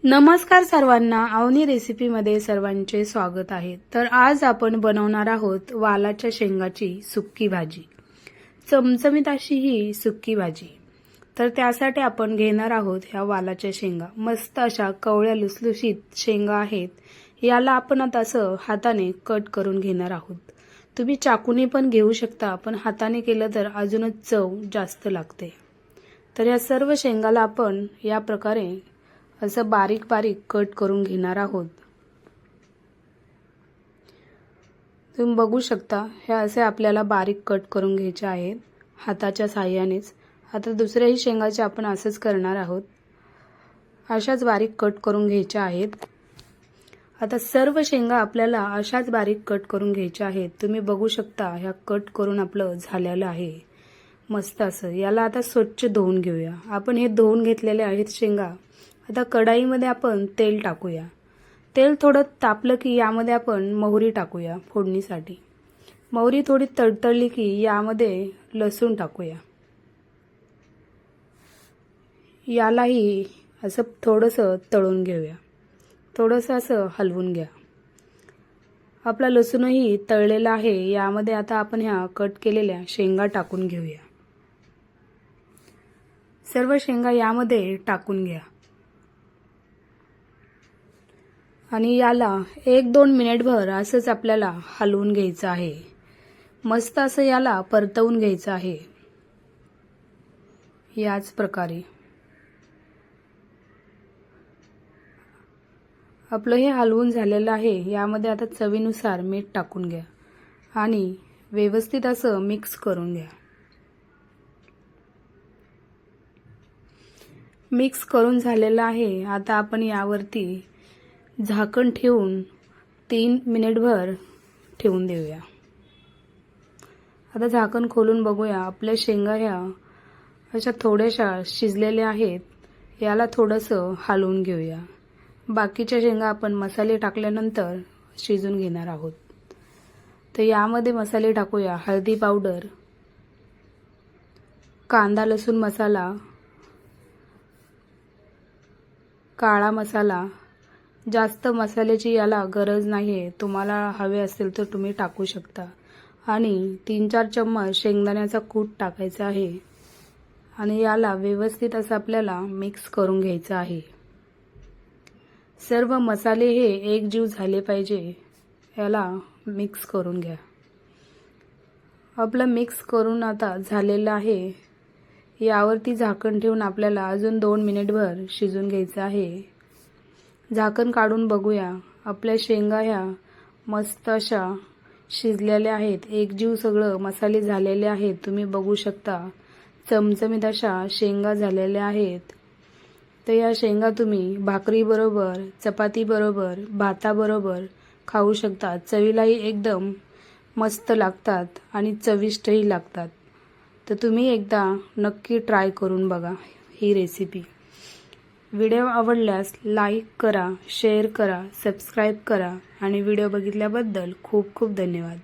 नमस्कार सर्वांना, अवनी रेसिपीमध्ये सर्वांचे स्वागत आहे। तर आज आपण बनवणार आहोत वालाच्या शेंगाची सुक्की भाजी, चमचमीत अशी ही सुक्की भाजी। तर त्यासाठी आपण घेणार आहोत ह्या वालाच्या शेंगा, मस्त अशा कवळ्या लुसलुशीत शेंगा आहेत। याला आपण आता असं हाताने कट करून घेणार आहोत। तुम्ही चाकूने पण घेऊ शकता, पण हाताने केलं तर अजूनच चव जास्त लागते। तर या सर्व शेंगाला आपण या प्रकारे असं बारीक बारीक कट करून घेणार आहोत। तुम्ही बघू शकता, हे असे आपल्याला बारीक कट करून घ्यायचे आहेत हाताच्या साहाय्यानेच। आता दुसऱ्याही शेंगाचे आपण असंच करणार आहोत, अशाच बारीक कट करून घ्यायच्या आहेत। आता सर्व शेंगा आपल्याला अशाच बारीक कट करून घ्यायच्या आहेत। तुम्ही बघू शकता, ह्या कट करून आपलं झालेलं आहे मस्त असं। याला आता स्वच्छ धुवून घेऊया आपण। हे धुवून घेतलेले आहेत शेंगा। आता कढाईमध्ये आपण तेल टाकूया। तेल थोडं तापलं की यामध्ये आपण मोहरी टाकूया फोडणीसाठी। मोहरी थोडी तडतडली की यामध्ये लसूण टाकूया। यालाही असं थोडंसं तळून घेऊया, थोडंसं असं हलवून घ्या। आपला लसूणही तळलेला आहे। यामध्ये आता आपण ह्या कट केलेल्या शेंगा टाकून घेऊया। सर्व शेंगा यामध्ये टाकून घ्या आणि याला 1-2 मिनिटभर असंच आपल्याला हलवून घ्यायचं आहे। मस्त असं याला परतवून घ्यायचं आहे याच प्रकारे। आपलं हे हलवून झालेलं आहे। यामध्ये आता चवीनुसार मीठ टाकून घ्या आणि व्यवस्थित असं मिक्स करून घ्या। मिक्स करून झालेलं आहे। आता आपण यावरती झाकण ठेवून 3 मिनिटभर ठेवून देऊया। आता झाकण खोलून बघूया, आपल्या शेंगा ह्या अशा थोड्याशा शिजलेल्या आहेत। याला थोडंसं हलवून घेऊया। बाकीच्या शेंगा आपण मसाले टाकल्यानंतर शिजून घेणार आहोत। तर यामध्ये मसाले टाकूया, हळदी पावडर, कांदा लसूण मसाला, काळा मसाला। जास्त मसाल्याची याला गरज नाहीये, तुम्हाला हवे असेल तर तुम्ही टाकू शकता। आणि 3-4 चम्मच शेंगदाण्याचा कूट टाकायचा आहे आणि याला व्यवस्थित असं आपल्याला मिक्स करून घ्यायचं आहे। सर्व मसाले हे एकजीव झाले पाहिजे, याला मिक्स करून घ्या। आपलं मिक्स करून आता झालेलं आहे। यावरती झाकण ठेवून आपल्याला अजून 2 मिनिटभर शिजून घ्यायचं आहे। झाकण काढून बघूया, आपल्या शेंगा ह्या मस्त अशा शिजलेल्या आहेत। एकजीव सगळं मसाले झालेले आहेत। तुम्ही बघू शकता, चमचमीत अशा शेंगा झालेल्या आहेत। तर या शेंगा तुम्ही भाकरी बरोबर, चपाती बरोबर, भाताबरोबर खाऊ शकता। चवीलाही एकदम मस्त लागतात आणि चविष्टही लागतात। तर तुम्ही एकदा नक्की ट्राय करून बघा ही रेसिपी। व्हिडिओ आवडल्यास लाईक करा, शेअर करा, सबस्क्राईब करा आणि व्हिडिओ बघितल्याबद्दल खूप खूप धन्यवाद।